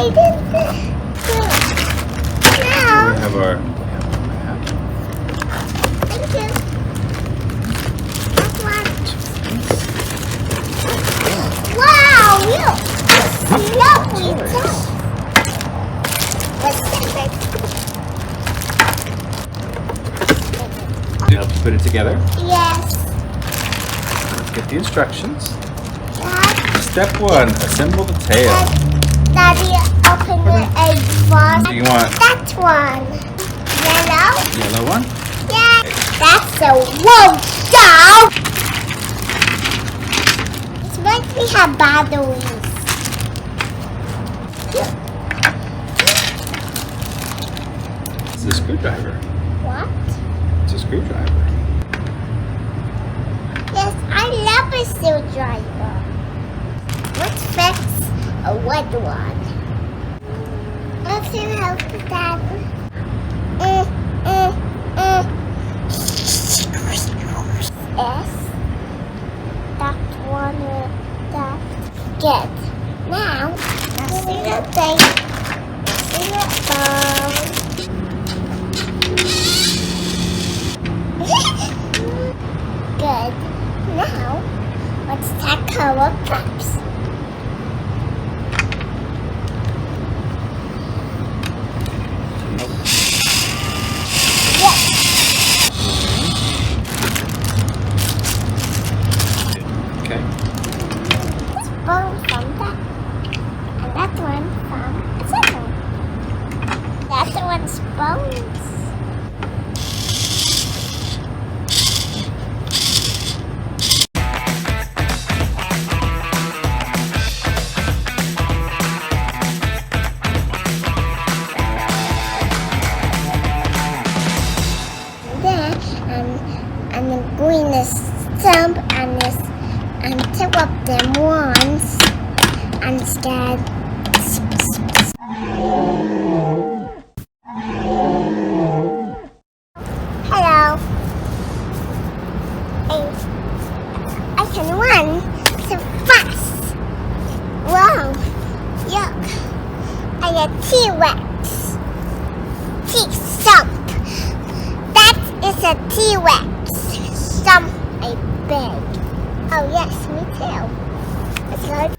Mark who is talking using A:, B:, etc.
A: didn't do it. Now.
B: We have our map.
A: Thank you. That's one. Wow, look. Lovely stuff. Let's take it.
B: Help you put it together.
A: Yes.
B: Let's get the instructions.
A: That,
B: Step 1, assemble the tail.
A: Daddy, open the egg first.
B: So you want
A: That one. Yellow?
B: yellow one?
A: Yeah. That's a one dog. It's like we have batteries.
B: It's a screwdriver.
A: What?
B: It's a screwdriver.
A: Yes, I love a screwdriver. Let's fix a red one. Let's see how to that. Yes. That one. That. Good. Now, let's see the thing. See the ball. Good. Now, let's tackle our traps. Yes.
B: Okay.
A: This bone from that. And that one from that one. That one's bones. And the green is stump and two of them ones and scared. Hello. I can run so fast. Wow. Look. I got T-Rex. T-Stump. It's a T-Rex. Some a big. Oh yes, me too. Let's go